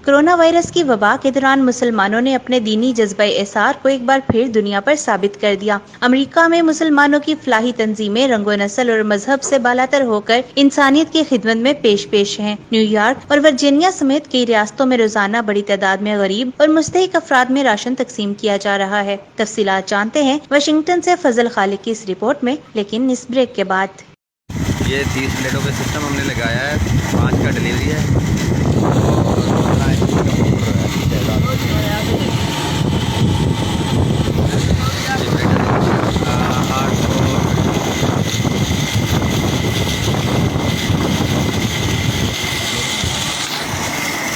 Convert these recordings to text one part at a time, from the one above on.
Corona virus की वबा के दौरान मुसलमानों ने अपने दीनी जज्बा एसार को एक बार फिर दुनिया पर साबित कर दिया। अमेरिका में मुसलमानों की फलाही तंजीमें रंगो नस्ल और मजहब से बालातर होकर इंसानियत की खिदमत में पेश हैं। न्यूयॉर्क और वर्जीनिया समेत कई रियासतों में रोजाना बड़ी तादाद में गरीब और मुस्तहिक अफराद में राशन तकसीम किया जा रहा है। तफसीलात जानते हैं वाशिंगटन से फजल खालिक की इस रिपोर्ट में, लेकिन इस ब्रेक के बाद। ये 30 प्लेटों का सिस्टम हमने लगाया है, 5 का डिलीवरी है और 15 इंच का मोटर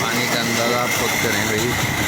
पानी का अंदाजा आप खुद करें भाई।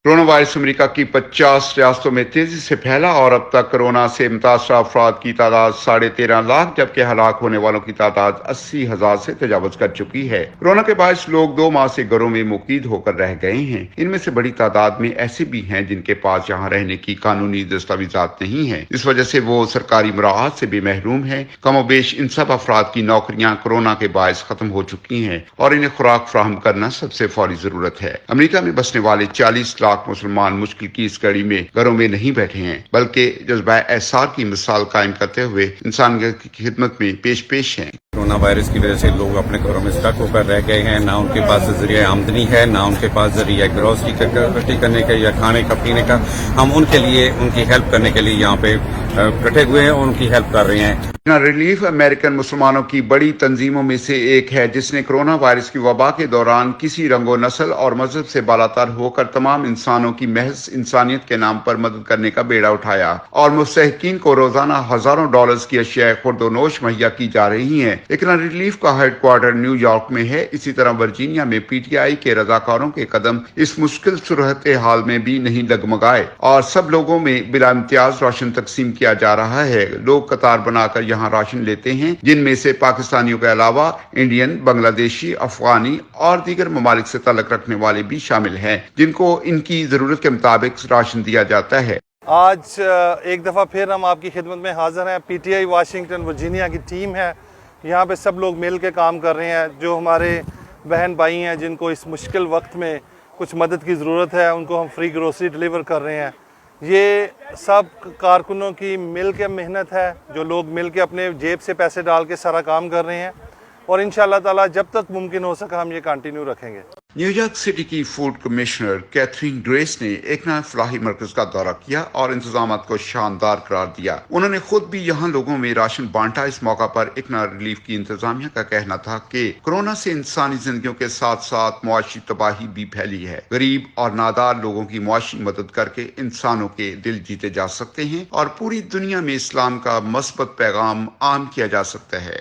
कोरोना वायरस अमेरिका की 50 रियासतों में तेजी से फैला और अब तक कोरोना से मुतासरा अफराद की तादाद 13.5 लाख जबकि हलाक होने वालों की तादाद 80,000 से तजावुज कर चुकी है। कोरोना के बायस लोग 2 माह से घरों में मुकीद होकर रह गए हैं। इनमें से बड़ी तादाद में ऐसे भी हैं जिनके पास यहाँ रहने की कानूनी दस्तावेजात नहीं है। इस वजह से वो सरकारी मुराहत से भी महरूम है। कमोबेश इन सब अफराद की नौकरियां कोरोना के बायस खत्म हो चुकी हैं और इन्हें खुराक फराहम करना सबसे फौरी जरूरत है। अमेरिका में बसने वाले 40 लाख मुसलमान मुश्किल की इस घड़ी में घरों में नहीं बैठे हैं, बल्कि जज्बा एहसार की मिसाल कायम करते हुए इंसानियत की खिदमत में पेश हैं। कोरोना वायरस की वजह से लोग अपने घरों में स्टक होकर रह गए हैं। ना उनके पास जरिया आमदनी है, ना उनके पास जरिया ग्रोसरी इकट्ठी करने का या खाने का पीने का। हम उनके लिए उनकी हेल्प करने के लिए यहाँ पे इकट्ठे हुए हैं और उनकी हेल्प कर रहे हैं। रिलीफ अमेरिकन मुसलमानों की बड़ी तंजीमों में से एक है जिसने कोरोना वायरस की वबा के दौरान किसी रंगो नस्ल और मजहब से बालातर होकर तमाम इंसानों की महज इंसानियत के नाम पर मदद करने का बेड़ा उठाया और मुस्तहिकीन को रोजाना हजारों डॉलर्स की अशिया खुर्दोनोश मुहैया की जा रही हैं। लेकिन रिलीफ का हेडक्वार्टर न्यूयॉर्क में है। इसी तरह वर्जीनिया में पीटीआई के रजाकारों के कदम इस मुश्किल सूरत हाल में भी नहीं डगमगाए और सब लोगों में बिला इम्तियाज राशन तकसीम किया जा रहा है। लोग कतार बनाकर यहाँ राशन लेते हैं, जिनमें से पाकिस्तानियों के अलावा इंडियन, बांग्लादेशी, अफगानी और दीगर ममालिक से ताल्लुक रखने वाले भी शामिल हैं, जिनको इनकी जरूरत के मुताबिक राशन दिया जाता है। आज एक दफ़ा फिर हम आपकी खिदमत में हाजिर हैं। पीटीआई वाशिंगटन वर्जीनिया की टीम है। यहाँ पे सब लोग मिल के काम कर रहे हैं। जो हमारे बहन भाई हैं जिनको इस मुश्किल वक्त में कुछ मदद की ज़रूरत है, उनको हम फ्री ग्रोसरी डिलीवर कर रहे हैं। ये सब कारकुनों की मिल के मेहनत है, जो लोग मिल के अपने जेब से पैसे डाल के सारा काम कर रहे हैं और इंशाअल्लाह ताला जब तक मुमकिन हो सका हम ये कंटिन्यू रखेंगे। न्यूयॉर्क सिटी की फूड कमिश्नर कैथरीन ग्रेस ने एक नया फलाही मरकज का दौरा किया और इंतजामात को शानदार करार दिया। उन्होंने खुद भी यहाँ लोगों में राशन बांटा। इस मौका पर एक नया रिलीफ की इंतजामिया का कहना था कि कोरोना से इंसानी जिंदगियों के साथ साथ मुआशी तबाही भी फैली है। गरीब और नादार लोगों की मुआशी मदद करके इंसानों के दिल जीते जा सकते हैं और पूरी दुनिया में इस्लाम का मस्बत पैगाम आम किया जा सकता है।